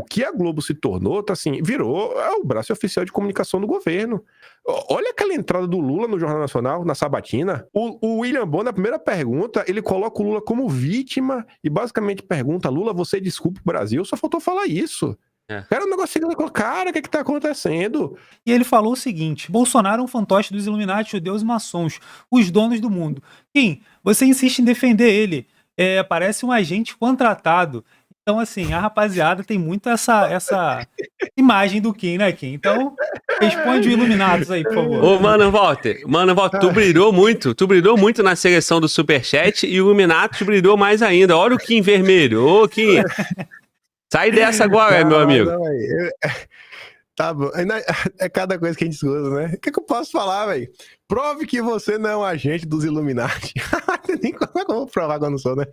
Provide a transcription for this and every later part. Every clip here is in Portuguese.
que a Globo se tornou, tá assim, virou o braço oficial de comunicação do governo. Olha aquela entrada do Lula no Jornal Nacional, na sabatina. O William Bonner, na primeira pergunta, ele coloca o Lula como vítima e basicamente pergunta: Lula, você desculpa o Brasil? Só faltou falar isso. Era um negócio assim, cara, o que tá acontecendo? E ele falou o seguinte: Bolsonaro é um fantoche dos Illuminati, judeus e maçons, os donos do mundo. Kim, você insiste em defender ele. Parece um agente contratado. Então, assim, a rapaziada tem muito essa imagem do Kim, né, Kim? Então, responde o Illuminatus aí, por favor. Ô, Mano Walter, tu brilhou muito na seleção do Superchat e o Illuminatus brilhou mais ainda. Olha o Kim vermelho. Ô, Kim, sai dessa agora, meu amigo. Tá bom. É cada coisa que a gente escuta, né? O que eu posso falar, velho? Prove que você não é um agente dos Illuminati. Nem como eu vou provar que eu não sou, né?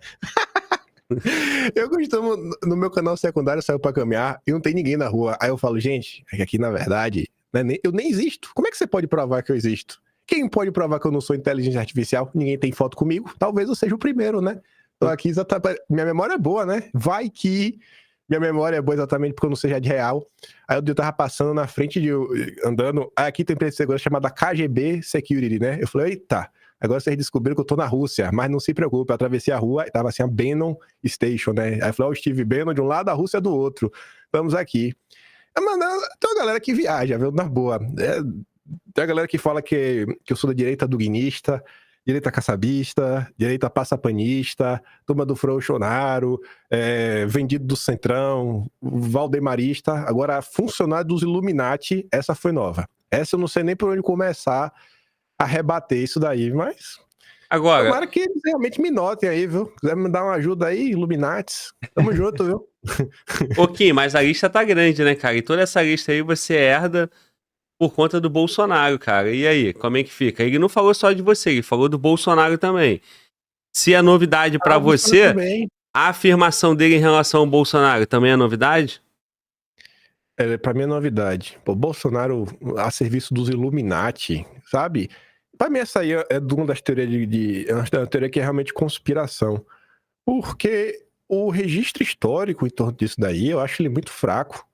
Eu costumo, no meu canal secundário, saio pra caminhar e não tem ninguém na rua. Aí eu falo, gente, é que aqui na verdade, né, eu nem existo. Como é que você pode provar que eu existo? Quem pode provar que eu não sou inteligência artificial? Ninguém tem foto comigo. Talvez eu seja o primeiro, né? Tô aqui exatamente. Minha memória é boa, né? Vai que minha memória é boa exatamente porque eu não seja de real. Aí eu tava passando na frente andando. Aí aqui tem empresa de segurança chamada KGB Security, né? Eu falei, eita. Agora vocês descobriram que eu tô na Rússia, mas não se preocupe, eu atravessei a rua e tava assim, a Bannon Station, né? Aí eu falei, o Steve Bannon de um lado, a Rússia do outro. Vamos aqui. Mano, tem uma galera que viaja, viu? Na boa. Tem a galera que fala que eu sou da direita duguinista, direita caçabista, direita passapanista, turma do Bolsonaro, vendido do Centrão, valdemarista. Agora, funcionário dos Illuminati, essa foi nova. Essa eu não sei nem por onde começar a rebater isso daí, mas agora, tomara que eles realmente me notem aí, viu? Quiser me dar uma ajuda aí, Illuminati, tamo junto, viu? Ô, Kim, mas a lista tá grande, né, cara? E toda essa lista aí você herda por conta do Bolsonaro, cara. E aí, como é que fica? Ele não falou só de você, ele falou do Bolsonaro também. Se é novidade pra você, a afirmação dele em relação ao Bolsonaro também é novidade? Pra mim é novidade. Pô, Bolsonaro a serviço dos Illuminati, sabe? Pra mim essa aí é uma das teorias é uma teoria que é realmente conspiração. Porque o registro histórico em torno disso daí, eu acho ele muito fraco.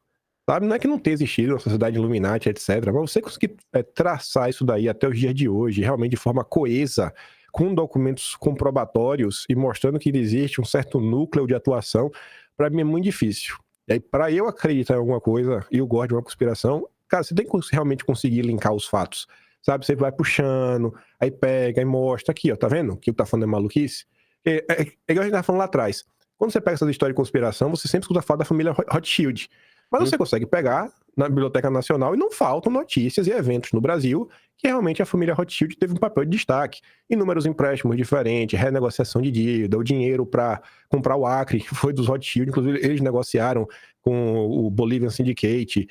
Sabe? Não é que não tenha existido uma sociedade Illuminati, etc. Mas você conseguir traçar isso daí até os dias de hoje, realmente de forma coesa, com documentos comprobatórios e mostrando que existe um certo núcleo de atuação, pra mim é muito difícil. E aí, pra eu acreditar em alguma coisa, e eu gosto de uma conspiração, cara, você tem que realmente conseguir linkar os fatos, sabe? Você vai puxando, aí pega, aí mostra, aqui, ó, tá vendo? Que o que tá falando é maluquice? É igual a gente tava falando lá atrás. Quando você pega essas histórias de conspiração, você sempre escuta falar da família Rothschild. Mas você consegue pegar na Biblioteca Nacional e não faltam notícias e eventos no Brasil que realmente a família Rothschild teve um papel de destaque. Inúmeros empréstimos diferentes, renegociação de dívida, o dinheiro para comprar o Acre, que foi dos Rothschild, inclusive eles negociaram com o Bolivian Syndicate,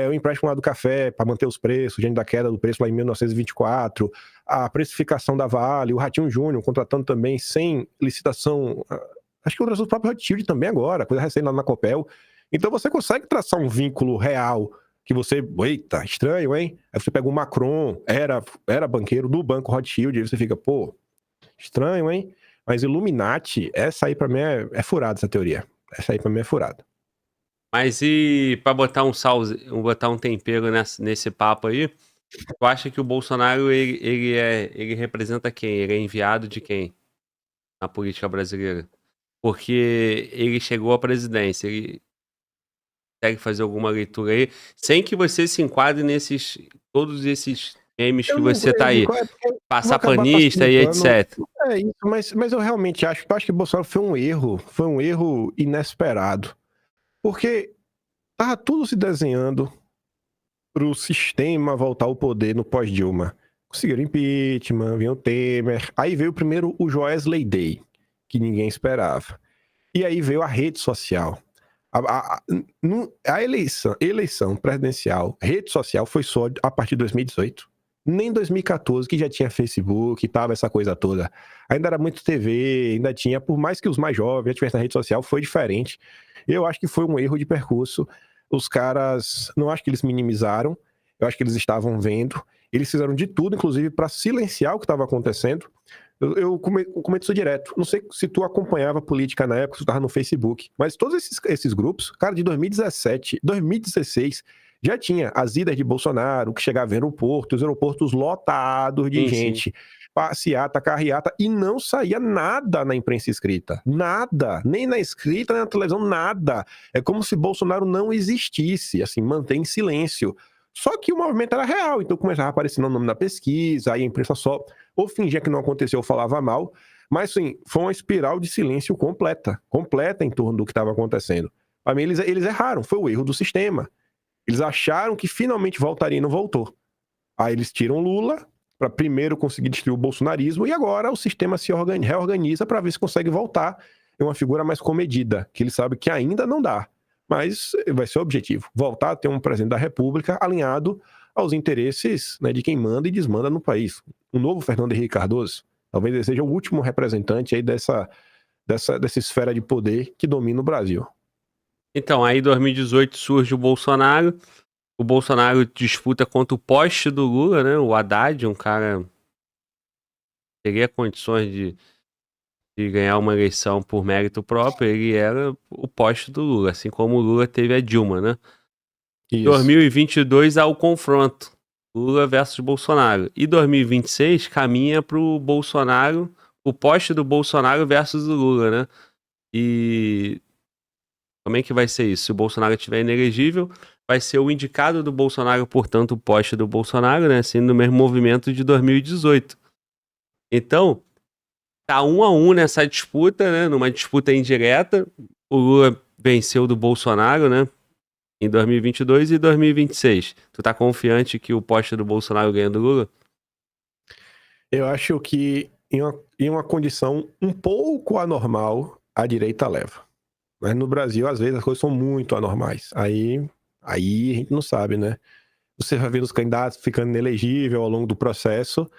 o empréstimo lá do café para manter os preços, diante da queda do preço lá em 1924, a precificação da Vale, o Ratinho Júnior contratando também sem licitação, acho que o próprio Rothschild também agora, coisa recente lá na Copel. Então você consegue traçar um vínculo real que você, eita, estranho, hein? Aí você pega o Macron, era banqueiro do Banco Rothschild, aí você fica, pô, estranho, hein? Mas Illuminati, essa aí pra mim é furada, essa teoria. Essa aí pra mim é furada. Mas e pra botar botar um tempero nesse papo aí, tu acha que o Bolsonaro, ele representa quem? Ele é enviado de quem na política brasileira? Porque ele chegou à presidência, ele consegue fazer alguma leitura aí, sem que você se enquadre todos esses memes que você tá aí, passapanista e etc. É isso, mas eu realmente acho que Bolsonaro foi um erro inesperado. Porque tava tudo se desenhando pro sistema voltar ao poder no pós-Dilma. Conseguiram impeachment, veio o Temer, aí veio primeiro o Joesley Day, que ninguém esperava. E aí veio a rede social. A eleição presidencial, rede social, foi só a partir de 2018. Nem 2014, que já tinha Facebook e tava essa coisa toda. Ainda era muito TV, ainda tinha, por mais que os mais jovens já tivessem na rede social, foi diferente. Eu acho que foi um erro de percurso. Os caras, não acho que eles minimizaram, eu acho que eles estavam vendo. Eles fizeram de tudo, inclusive, para silenciar o que estava acontecendo. Eu comento isso direto. Não sei se tu acompanhava a política na época, se tu tava no Facebook, mas todos esses grupos, cara, de 2017, 2016, já tinha as idas de Bolsonaro, que chegava em aeroporto, os aeroportos lotados de Sim, sim. gente, passeata, carreata, e não saía nada na imprensa escrita. Nada. Nem na escrita, nem na televisão, nada. É como se Bolsonaro não existisse, assim, mantém silêncio. Só que o movimento era real, então começava a aparecer o nome na pesquisa, aí a imprensa só ou fingia que não aconteceu ou falava mal, mas assim, foi uma espiral de silêncio completa em torno do que estava acontecendo. Para mim, eles erraram, foi o erro do sistema. Eles acharam que finalmente voltaria e não voltou. Aí eles tiram Lula para primeiro conseguir destruir o bolsonarismo e agora o sistema se reorganiza para ver se consegue voltar em uma figura mais comedida, que ele sabe que ainda não dá. Mas vai ser o objetivo, voltar a ter um presidente da República alinhado aos interesses, né, de quem manda e desmanda no país. O novo Fernando Henrique Cardoso, talvez ele seja o último representante aí dessa esfera de poder que domina o Brasil. Então, aí em 2018 surge o Bolsonaro disputa contra o poste do Lula, né, o Haddad, um cara que teria condições de ganhar uma eleição por mérito próprio, ele era o poste do Lula, assim como o Lula teve a Dilma, né? Em 2022 há o confronto, Lula versus Bolsonaro. E 2026 caminha pro Bolsonaro, o poste do Bolsonaro versus o Lula, né? E como é que vai ser isso? Se o Bolsonaro estiver inelegível, vai ser o indicado do Bolsonaro, portanto, o poste do Bolsonaro, né? Assim, no mesmo movimento de 2018. Então, tá 1-1 nessa disputa, né? Numa disputa indireta. O Lula venceu do Bolsonaro, né? Em 2022 e 2026. Tu tá confiante que o poste do Bolsonaro ganha do Lula? Eu acho que em uma condição um pouco anormal, a direita leva. Mas no Brasil, às vezes, as coisas são muito anormais. Aí a gente não sabe, né? Você vai vendo os candidatos ficando inelegível ao longo do processo,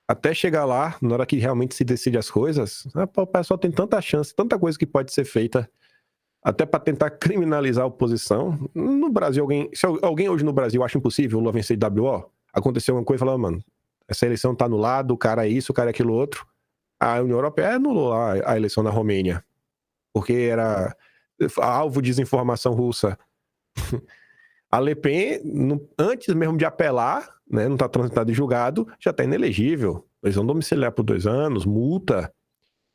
até chegar lá, na hora que realmente se decide as coisas, o pessoal tem tanta chance, tanta coisa que pode ser feita, até para tentar criminalizar a oposição. No Brasil, se alguém hoje no Brasil acha impossível o Lula vencer de WO, aconteceu alguma coisa e falou, mano, essa eleição tá anulada, o cara é isso, o cara é aquilo outro. A União Europeia anulou a eleição na Romênia, porque era alvo de desinformação russa. A Le Pen, antes mesmo de apelar, né, não está transitado e julgado, já está inelegível. Prisão domiciliar por 2 anos, multa.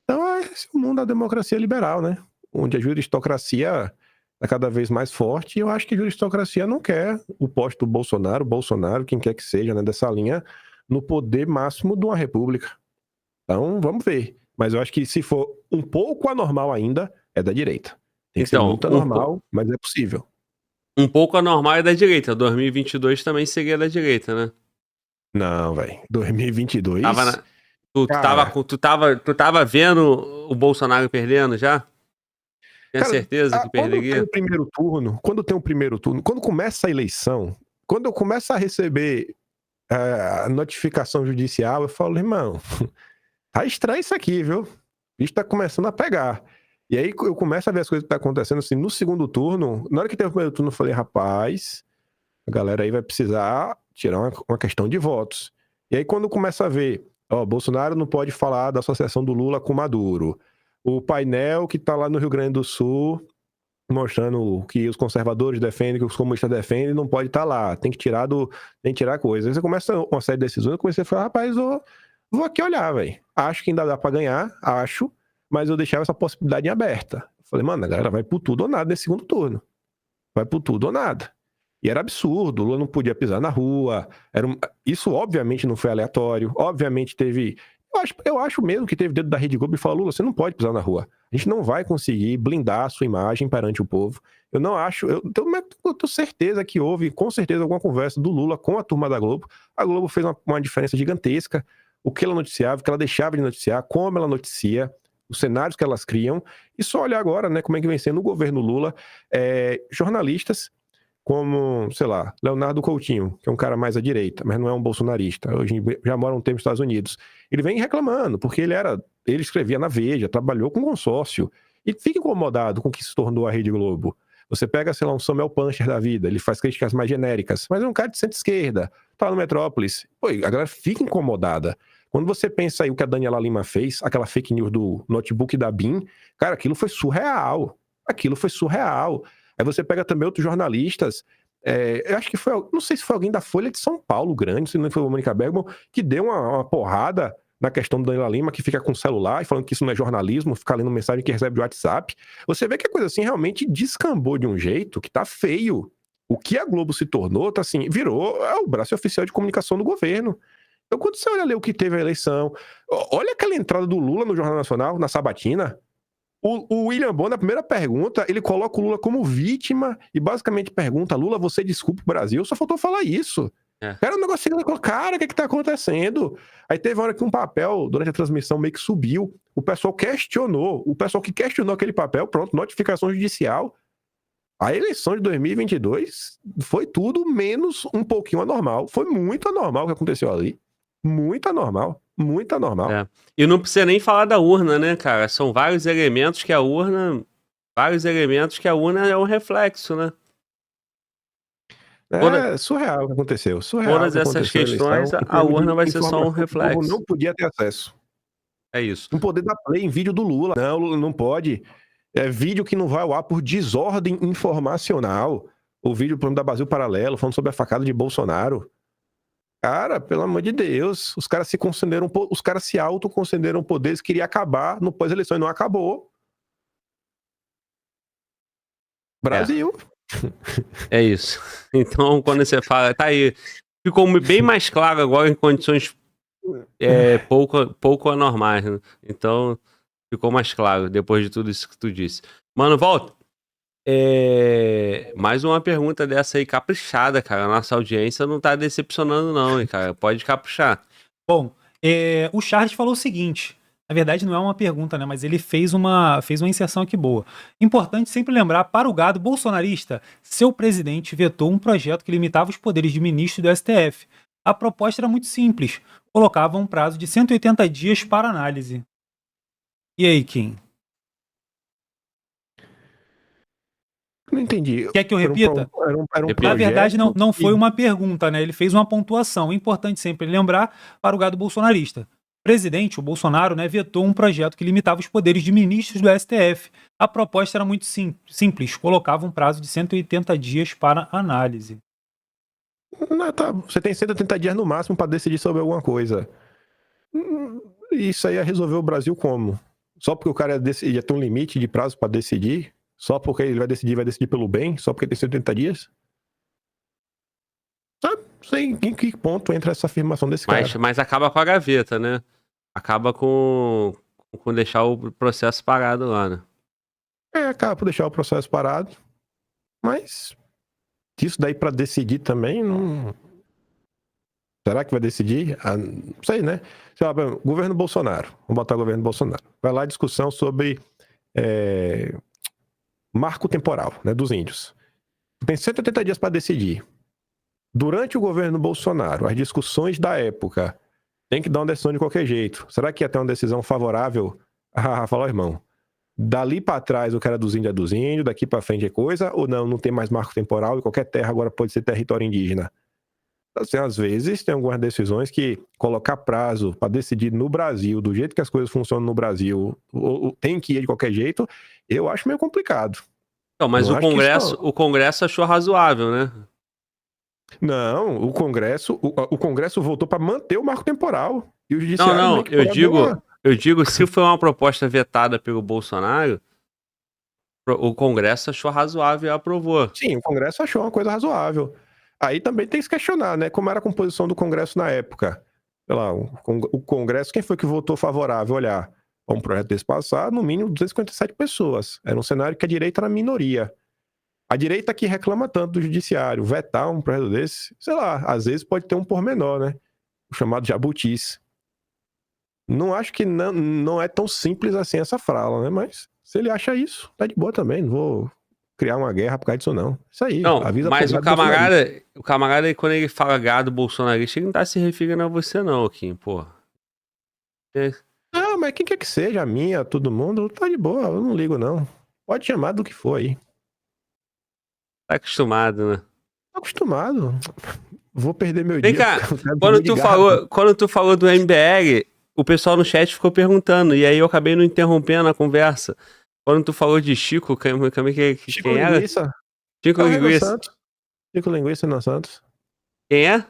Então, esse é o mundo da democracia liberal, né? Onde a juristocracia está cada vez mais forte. E eu acho que a juristocracia não quer o posto do Bolsonaro, quem quer que seja, né, dessa linha, no poder máximo de uma república. Então, vamos ver. Mas eu acho que se for um pouco anormal ainda, é da direita. Tem que ser muito anormal, mas é possível. Um pouco anormal é da direita. 2022 também seria da direita, né? Não, velho. 2022... Tu tava vendo o Bolsonaro perdendo já? Tinha certeza que perderia? Quando tem um primeiro turno, quando começa a eleição, quando eu começo a receber a notificação judicial, eu falo, irmão, tá estranho isso aqui, viu? O bicho tá começando a pegar. E aí eu começo a ver as coisas que tá acontecendo, assim, no segundo turno, na hora que teve o primeiro turno, eu falei, rapaz, a galera aí vai precisar tirar uma questão de votos. E aí quando começa a ver, Bolsonaro não pode falar da associação do Lula com Maduro, o painel que tá lá no Rio Grande do Sul, mostrando que os conservadores defendem, que os comunistas defendem, não pode estar lá, tem que tirar coisa. Aí você começa uma série de decisões, eu comecei a falar, rapaz, vou aqui olhar, velho. Acho que ainda dá pra ganhar, mas eu deixava essa possibilidade em aberta. Falei, mano, a galera vai por tudo ou nada nesse segundo turno. Vai por tudo ou nada. E era absurdo, o Lula não podia pisar na rua. Isso obviamente não foi aleatório, obviamente teve... Eu acho mesmo que teve dedo da Rede Globo e falou, Lula, você não pode pisar na rua. A gente não vai conseguir blindar a sua imagem perante o povo. Eu não acho... Eu tenho certeza que houve, com certeza, alguma conversa do Lula com a turma da Globo. A Globo fez uma diferença gigantesca. O que ela noticiava, o que ela deixava de noticiar, como ela noticia, os cenários que elas criam. E só olhar agora, né, como é que vem sendo o governo Lula. Jornalistas como, sei lá, Leonardo Coutinho, que é um cara mais à direita, mas não é um bolsonarista, hoje já mora um tempo nos Estados Unidos. Ele vem reclamando, porque ele escrevia na Veja, trabalhou com consórcio, e fica incomodado com o que se tornou a Rede Globo. Você pega, sei lá, um Samuel Puncher da vida, ele faz críticas mais genéricas, mas é um cara de centro-esquerda, tá no Metrópolis. Pô, a galera fica incomodada Quando você pensa aí o que a Daniela Lima fez, aquela fake news do notebook da BIM, cara, aquilo foi surreal. Aquilo foi surreal. Aí você pega também outros jornalistas, eu acho que foi, não sei se foi alguém da Folha de São Paulo Grande, se não foi o Mônica Bergman, que deu uma porrada na questão do Daniela Lima, que fica com o celular e falando que isso não é jornalismo, fica lendo mensagem que recebe do WhatsApp. Você vê que a coisa assim realmente descambou de um jeito que tá feio. O que a Globo se tornou, tá assim, virou o braço oficial de comunicação do governo. Então, quando você olha ali o que teve a eleição, olha aquela entrada do Lula no Jornal Nacional, na sabatina. O William Bonner, na primeira pergunta, ele coloca o Lula como vítima e basicamente pergunta: Lula, você desculpa o Brasil? Só faltou falar isso. Cara, o negócio cara, o que tá acontecendo? Aí teve uma hora que um papel, durante a transmissão, meio que subiu. O pessoal questionou. O pessoal que questionou aquele papel, pronto, notificação judicial. A eleição de 2022 foi tudo menos um pouquinho anormal. Foi muito anormal o que aconteceu ali. Muito anormal. Muito anormal. E não precisa nem falar da urna, né, cara? São vários elementos que a urna é um reflexo, né? Surreal o que aconteceu. Surreal. Todas essas questões, a urna vai ser só um reflexo. O povo não podia ter acesso. É isso. Não poder dar play em vídeo do Lula. Não, Lula não pode. É vídeo que não vai ao ar por desordem informacional. O vídeo da Brasil Paralelo, falando sobre a facada de Bolsonaro. Cara, pelo amor de Deus, os caras se autoconcenderam poderes, queria acabar no pós-eleição e não acabou. Brasil. É isso. Então, quando você fala, tá aí, ficou bem mais claro agora em condições pouco anormais, né? Então, ficou mais claro depois de tudo isso que tu disse. Mano, volta. Mais uma pergunta dessa aí, caprichada, cara. A nossa audiência não tá decepcionando, não, hein, cara. Pode caprichar. Bom, o Charles falou o seguinte. Na verdade, não é uma pergunta, né? Mas ele fez uma inserção aqui boa. Importante sempre lembrar, para o gado bolsonarista, seu presidente vetou um projeto que limitava os poderes de ministro do STF. A proposta era muito simples. Colocava um prazo de 180 dias para análise. E aí, Kim? Não entendi. Quer que eu repita? Na verdade, não foi uma pergunta, né? Ele fez uma pontuação. Importante sempre lembrar, para o gado bolsonarista. O presidente, o Bolsonaro, né, vetou um projeto que limitava os poderes de ministros do STF. A proposta era muito simples. Colocava um prazo de 180 dias para análise. Não, tá. Você tem 180 dias no máximo para decidir sobre alguma coisa. Isso aí é resolver o Brasil como? Só porque o cara ia ter um limite de prazo para decidir? Só porque ele vai decidir pelo bem? Só porque tem 180 dias? Sabe? Não sei em que ponto entra essa afirmação desse cara. Mas acaba com a gaveta, né? Acaba com deixar o processo parado lá, né? Acaba por deixar o processo parado. Mas isso daí pra decidir também, não... Será que vai decidir? Não sei, né? Sei lá, governo Bolsonaro. Vamos botar o governo Bolsonaro. Vai lá discussão sobre marco temporal, né, dos índios. Tem 180 dias para decidir. Durante o governo Bolsonaro, as discussões da época, tem que dar uma decisão de qualquer jeito. Será que ia ter uma decisão favorável? Falou, irmão. Dali para trás o cara dos índios é dos índios, daqui para frente é coisa, ou não tem mais marco temporal e qualquer terra agora pode ser território indígena. Assim, às vezes tem algumas decisões que colocar prazo para decidir no Brasil, do jeito que as coisas funcionam no Brasil, tem que ir de qualquer jeito, eu acho meio complicado. Não, mas o Congresso achou razoável, né? Não, o Congresso votou para manter o marco temporal. E o Judiciário não, eu digo, se foi uma proposta vetada pelo Bolsonaro, o Congresso achou razoável e aprovou. Sim, o Congresso achou uma coisa razoável. Aí também tem que se questionar, né? Como era a composição do Congresso na época. Sei lá, o Congresso, quem foi que votou favorável? Olhar, um projeto desse passado, no mínimo 257 pessoas. Era um cenário que a direita era minoria. A direita que reclama tanto do judiciário, vetar um projeto desse, sei lá, às vezes pode ter um pormenor, né? O chamado jabutis. Não acho que não é tão simples assim essa fala, né? Mas se ele acha isso, tá de boa também. Não vou criar uma guerra por causa disso, não. Isso aí. Não, mas o camarada, quando ele fala gado bolsonarista, ele não tá se referindo a você, não, Kim, pô. Não, mas quem quer que seja, a minha, todo mundo, tá de boa, eu não ligo, não. Pode chamar do que for aí. Tá acostumado, né? Tô acostumado. Vou perder meu Vem dia. cá, porque eu quero quando dormir tu ligado. falou do MBL, o pessoal no chat ficou perguntando, e aí eu acabei não interrompendo a conversa. Quando tu falou de Chico, Chico quem era? Linguiça. Chico É o Renan Linguiça. Santos. Chico Linguiça, Renan Santos. Quem é?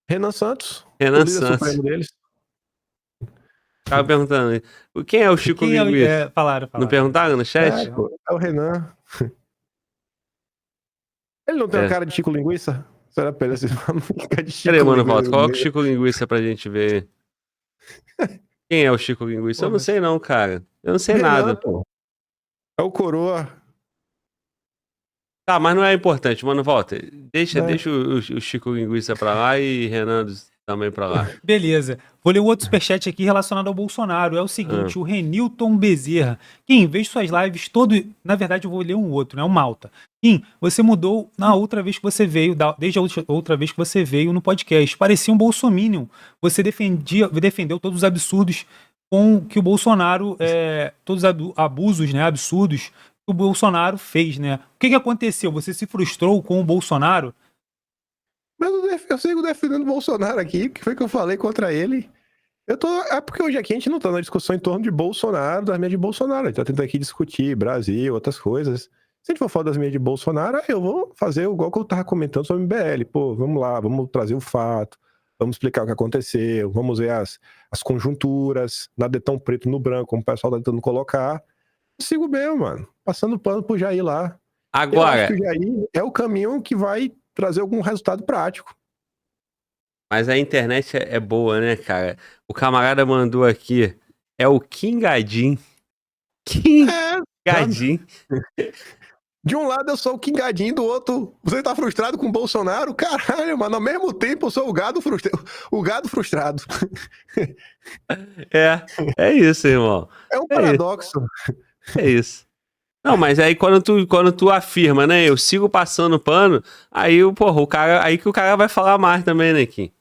Renan Santos, o Renan líder Santos. supremo deles. Tava perguntando, quem é o Chico Quem é o- Linguiça? é, falaram. Não perguntaram no chat? Pô, é o Renan. Ele não tem uma É. cara de Chico Linguiça? Será pra ele assim, fica de Chico Cadê, mano, Linguiça? volta? Coloca o Chico Linguiça pra gente ver. Quem é o Chico Linguiça? Pô, Eu não mas- sei não, cara. Eu não sei Renan, nada. pô. É o Coroa. Tá, mas não é importante, mano, volta. Deixa É. o Chico Linguiça pra lá e Renan também pra lá. Beleza. Vou ler um outro superchat aqui relacionado ao Bolsonaro. É o seguinte, o Renilton Bezerra. Kim, vejo suas lives todo... Na verdade, eu vou ler um outro, né? O Malta. Kim, você mudou na outra vez que você veio, desde a outra vez que você veio no podcast. Parecia um bolsominion. Você defendeu todos os absurdos com que o Bolsonaro... todos os abusos, né? Absurdos que o Bolsonaro fez, né? O que aconteceu? Você se frustrou com o Bolsonaro? Mas eu sigo defendendo o Bolsonaro aqui. O que foi que eu falei contra ele? É porque hoje aqui a gente não tá na discussão em torno de Bolsonaro, das minhas de Bolsonaro. A gente tá tentando aqui discutir Brasil, outras coisas. Se a gente for falar das minhas de Bolsonaro, eu vou fazer igual que eu tava comentando sobre o MBL. Pô, vamos lá, vamos trazer o fato, vamos explicar o que aconteceu, vamos ver as conjunturas, nada é tão preto no branco, como o pessoal tá tentando colocar. Eu sigo mesmo, mano. Passando pano pro Jair lá. Eu Agora, acho que o Jair é o caminho que vai trazer algum resultado prático. mas a internet é boa, né, cara? O camarada mandou aqui, é o Kingadin. Kingadin. De um lado eu sou o Kingadinho, do outro você tá frustrado com o Bolsonaro? Caralho, mano, ao mesmo tempo eu sou o gado frustrado. É isso, irmão. É um paradoxo. É isso. Não, mas aí quando tu afirma, né, eu sigo passando pano, aí, porra, aí que o cara vai falar mais também, né, Kim?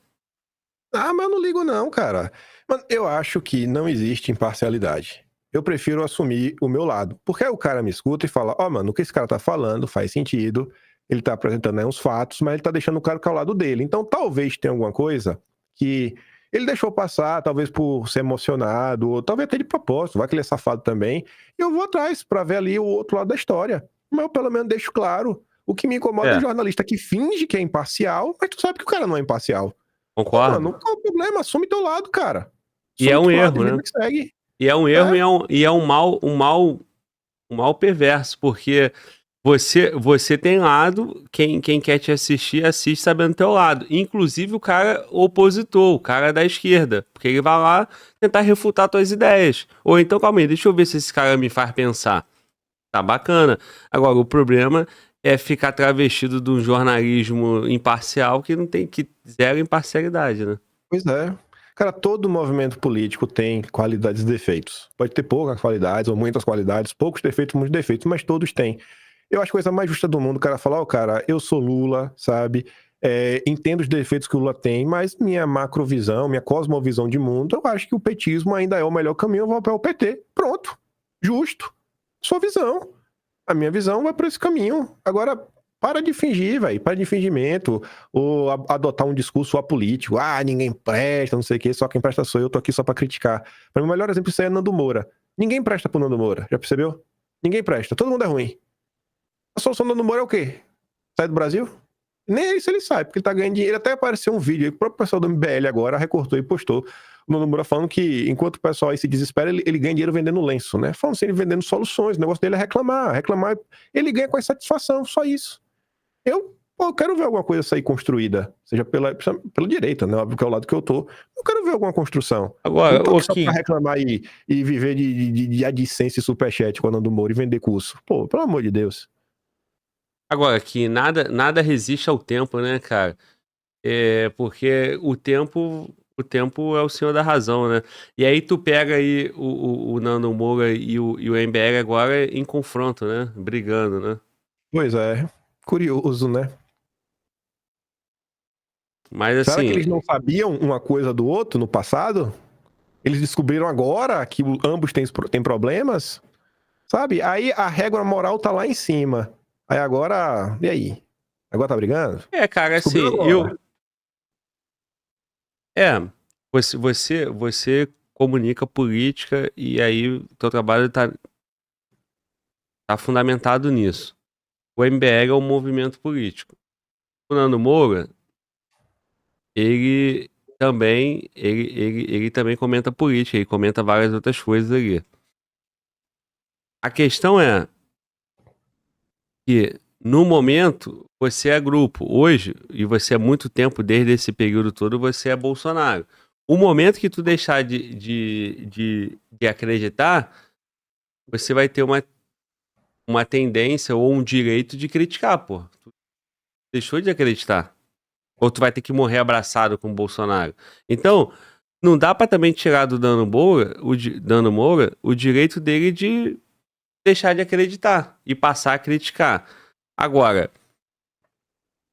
Ah, mas eu não ligo não, cara. Mano, eu acho que não existe imparcialidade. Eu prefiro assumir o meu lado. Porque aí o cara me escuta e fala, ó, mano, o que esse cara tá falando faz sentido, ele tá apresentando aí uns fatos, mas ele tá deixando o cara com o lado dele. Então talvez tenha alguma coisa que ele deixou passar, talvez por ser emocionado, ou talvez até de propósito, vai que ele é safado também. E eu vou atrás pra ver ali o outro lado da história. Mas eu pelo menos deixo claro. O que me incomoda é o jornalista que finge que é imparcial, mas tu sabe que o cara não é imparcial. Concordo. Mano, qual é o problema? Assume teu lado, cara. E é um erro, né? Que segue. E é um erro e é um mal perverso, porque você tem lado, quem quer te assistir, assiste sabendo teu lado. Inclusive o cara opositor, o cara da esquerda, porque ele vai lá tentar refutar tuas ideias. Ou então, calma aí, deixa eu ver se esse cara me faz pensar. Tá bacana. Agora, o problema é ficar travestido de um jornalismo imparcial que não tem zero imparcialidade, né? Pois é. Cara, todo movimento político tem qualidades e defeitos. Pode ter poucas qualidades ou muitas qualidades, poucos defeitos, muitos defeitos, mas todos têm. Eu acho a coisa mais justa do mundo o cara falar, ó, cara, eu sou Lula, sabe? Entendo os defeitos que o Lula tem, mas minha macrovisão, minha cosmovisão de mundo, eu acho que o petismo ainda é o melhor caminho, eu vou para o PT. Pronto. Justo. Sua visão. A minha visão vai por esse caminho. Agora, para de fingir, velho. Para de fingimento. Ou adotar um discurso apolítico. Ah, ninguém presta, não sei o quê. Só quem presta sou eu. Tô aqui só para criticar. Para mim, o melhor exemplo disso aí é Nando Moura. Ninguém presta pro Nando Moura. Já percebeu? Ninguém presta. Todo mundo é ruim. A solução do Nando Moura é o quê? Sai do Brasil? Nem isso ele sai, porque ele tá ganhando dinheiro. Até apareceu um vídeo aí, o próprio pessoal do MBL agora recortou e postou. O Nando Moura falando que enquanto o pessoal aí se desespera, ele ganha dinheiro vendendo lenço, né? Falando assim, ele vendendo soluções. O negócio dele é reclamar. Reclamar, ele ganha com insatisfação, só isso. Eu quero ver alguma coisa sair construída, seja pela direita, né? Óbvio que é o lado que eu tô. Eu quero ver alguma construção. Agora, não tô só pra reclamar e viver de adicência e superchat com o Nando Moura e vender curso. Pô, pelo amor de Deus. Agora, que nada resiste ao tempo, né, cara? Porque o tempo é o senhor da razão, né? E aí tu pega aí o Nando Moura e o MBL agora em confronto, né? Brigando, né? Pois é. Curioso, né? Mas assim... Será que eles não sabiam uma coisa do outro no passado? Eles descobriram agora que ambos têm problemas? Sabe? Aí a régua moral tá lá em cima. Aí agora... E aí? Agora tá brigando? cara, assim, Você comunica política e aí o teu trabalho tá fundamentado nisso. O MBL é um movimento político. O Nando Moura, ele também comenta política, ele comenta várias outras coisas ali. A questão é que, no momento, você é grupo. Hoje, e você há muito tempo, desde esse período todo, você é Bolsonaro. O momento que tu deixar de acreditar, você vai ter uma tendência ou um direito de criticar, pô. Tu deixou de acreditar. Ou tu vai ter que morrer abraçado com o Bolsonaro. Então, não dá pra também tirar do Nando Moura o direito dele de deixar de acreditar e passar a criticar. Agora,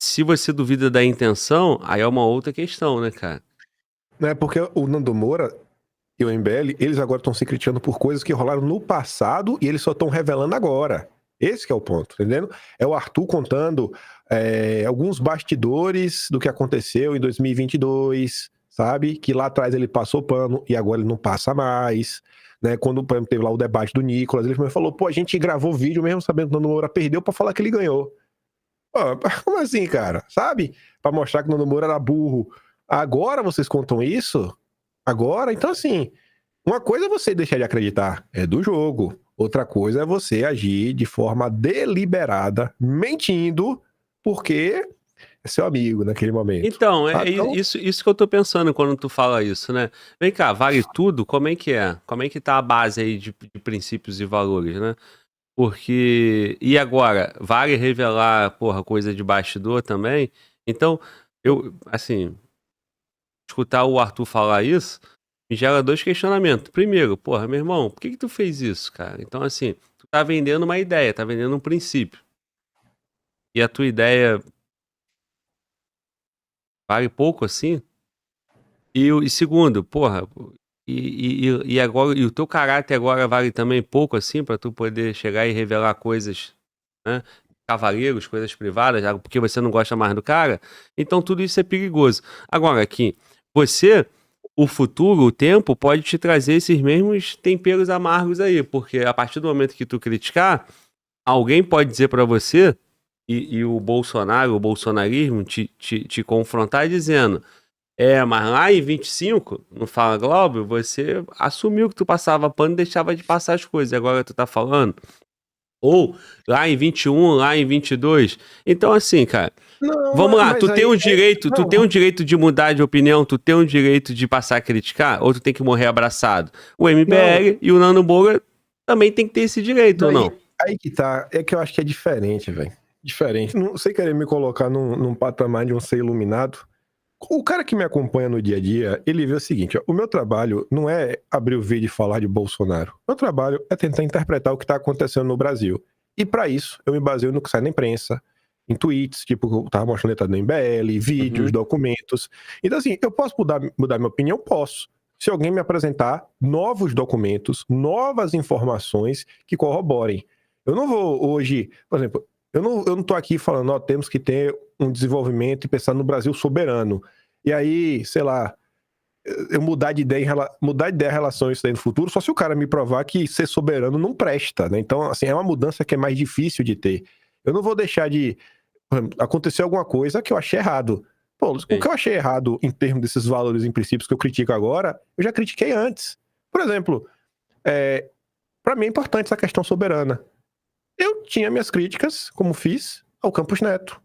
se você duvida da intenção, aí é uma outra questão, né, cara? Né? Porque o Nando Moura e o MBL, eles agora estão se criticando por coisas que rolaram no passado e eles só estão revelando agora. Esse que é o ponto, entendendo? É o Arthur contando alguns bastidores do que aconteceu em 2022, sabe? Que lá atrás ele passou pano e agora ele não passa mais. Né? Quando, por exemplo, teve lá o debate do Nicolas, ele falou, pô, a gente gravou vídeo mesmo sabendo que o Nando Moura perdeu pra falar que ele ganhou. Pô, como assim, cara? Sabe? Pra mostrar que o Nando Moura era burro. Agora vocês contam isso? Agora? Então, assim, uma coisa é você deixar de acreditar, é do jogo. Outra coisa é você agir de forma deliberada, mentindo, porque é seu amigo naquele momento. Então, é Então, isso que eu tô pensando quando tu fala isso, né? Vem cá, vale tudo? Como é que é? Como é que tá a base aí de princípios e valores, né? Porque. E agora? Vale revelar, porra, coisa de bastidor também? Então, assim, escutar o Arthur falar isso me gera dois questionamentos. Primeiro, porra, meu irmão, por que tu fez isso, cara? Então, assim, tu tá vendendo uma ideia, tá vendendo um princípio. E a tua ideia vale pouco assim? E segundo, porra, agora, e o teu caráter agora vale também pouco assim pra tu poder chegar e revelar coisas, né? Cavaleiros, coisas privadas, porque você não gosta mais do cara. Então tudo isso é perigoso. Agora, aqui, o futuro, o tempo, pode te trazer esses mesmos temperos amargos aí, porque a partir do momento que tu criticar, alguém pode dizer pra você, e o Bolsonaro, o bolsonarismo, te confrontar dizendo. Mas lá em 25, no Fala Globo, você assumiu que tu passava pano e deixava de passar as coisas. E agora tu tá falando. Ou lá em 21, lá em 22. Então, assim, cara, não, vamos lá. mas Tu tem aí, um direito, tu não, tem um direito de mudar de opinião, tu tem um direito de passar a criticar, ou tu tem que morrer abraçado. O MBL e o Nando Moura também tem que ter esse direito, ou não? Aí que tá, é que eu acho que é diferente, velho. Diferente. Não sei querer me colocar num patamar de um ser iluminado. O cara que me acompanha no dia a dia, ele vê o seguinte, ó, o meu trabalho não é abrir o vídeo e falar de Bolsonaro. O meu trabalho é tentar interpretar o que está acontecendo no Brasil. E para isso, eu me baseio no que sai na imprensa, em tweets, tipo, eu tava mostrando letra do MBL, vídeos, documentos. Então, assim, eu posso mudar minha opinião? Posso. Se alguém me apresentar novos documentos, novas informações que corroborem. Eu não vou hoje, por exemplo, eu não tô aqui falando, ó, temos que ter um desenvolvimento e pensar no Brasil soberano. E aí, sei lá, eu mudar de ideia em relação a isso daí no futuro, só se o cara me provar que ser soberano não presta, né? Então, assim, é uma mudança que é mais difícil de ter. Eu não vou deixar de acontecer alguma coisa que eu achei errado. Pô, o que eu achei errado em termos desses valores e princípios que eu critico agora, eu já critiquei antes. Por exemplo, para mim é importante essa questão soberana. Eu tinha minhas críticas, como fiz, ao Campos Neto.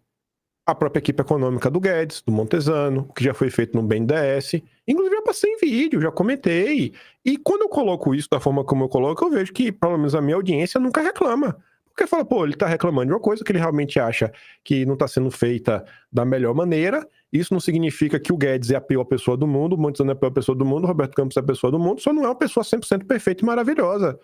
A própria equipe econômica do Guedes, do Montezano, o que já foi feito no BNDES. Inclusive, eu passei em vídeo, já comentei. E quando eu coloco isso da forma como eu coloco, eu vejo que, pelo menos, a minha audiência nunca reclama. Porque fala, pô, ele tá reclamando de uma coisa que ele realmente acha que não tá sendo feita da melhor maneira. Isso não significa que o Guedes é a pior pessoa do mundo, o Montezano é a pior pessoa do mundo, o Roberto Campos é a pessoa do mundo, só não é uma pessoa 100% perfeita e maravilhosa.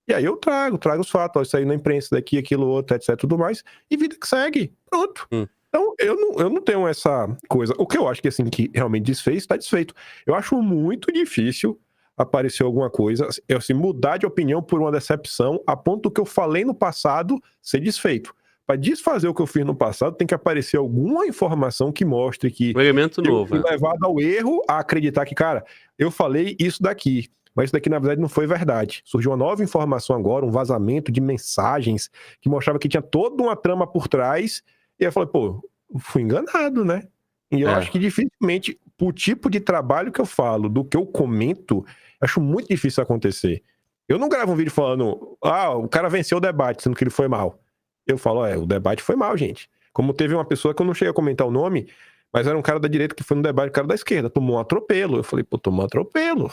E aí eu trago os fatos, ó, isso aí na imprensa, daqui, aquilo, outro, etc, tudo mais, e vida que segue. Pronto. Então, eu não tenho essa coisa. O que eu acho que, assim, que realmente desfez, tá desfeito. Eu acho muito difícil aparecer alguma coisa, assim, mudar de opinião por uma decepção, a ponto do que eu falei no passado ser desfeito. Para desfazer o que eu fiz no passado, tem que aparecer alguma informação que mostre que Um elemento eu novo. fui levado ao erro a acreditar que, cara, eu falei isso daqui, mas isso daqui, na verdade, não foi verdade. Surgiu uma nova informação agora, um vazamento de mensagens que mostrava que tinha toda uma trama por trás, e eu falei, pô, fui enganado, né? E eu acho que dificilmente, pro tipo de trabalho que eu falo, do que eu comento, acho muito difícil acontecer. Eu não gravo um vídeo falando, o cara venceu o debate, sendo que ele foi mal. Eu falo, o debate foi mal, gente. Como teve uma pessoa que eu não cheguei a comentar o nome, mas era um cara da direita que foi no debate, o cara da esquerda, tomou um atropelo. Eu falei, pô, tomou um atropelo.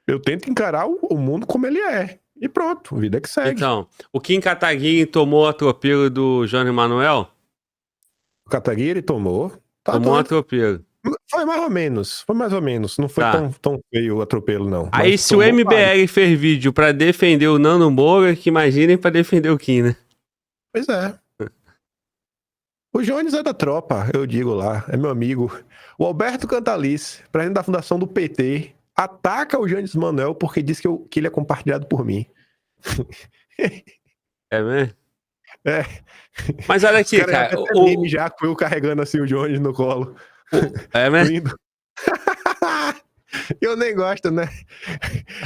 Eu tento encarar o mundo como ele é. E pronto, vida que segue. Então, o Kim Kataguiri tomou o atropelo do João Emanuel? O Kataguiri tomou. Tomou um atropelo. Foi mais ou menos. Não foi tão feio o atropelo, não. Aí, mas se o MBL fez vídeo pra defender o Nando Moura, que imaginem pra defender o Kim, né? Pois é. O Jones é da tropa, eu digo lá, é meu amigo. O Alberto Cantalice, presidente da fundação do PT, ataca o Jones Manuel porque diz que ele é compartilhado por mim. É mesmo? É. Mas olha aqui, cara. Meme já com eu carregando assim o Jones no colo. É mesmo? Lindo. Eu nem gosto, né?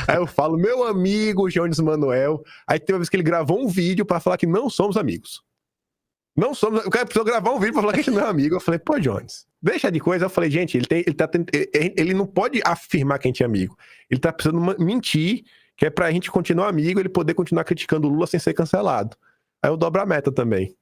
Aí eu falo, meu amigo Jones Manuel. Aí tem uma vez que ele gravou um vídeo pra falar que não somos amigos. Não somos. O cara precisou gravar um vídeo pra falar que a gente não é amigo. Eu falei, pô, Jones, deixa de coisa. Eu falei, gente, ele não pode afirmar que a gente é amigo. Ele tá precisando mentir, que é pra gente continuar amigo, ele poder continuar criticando o Lula sem ser cancelado. Aí eu dobro a meta também.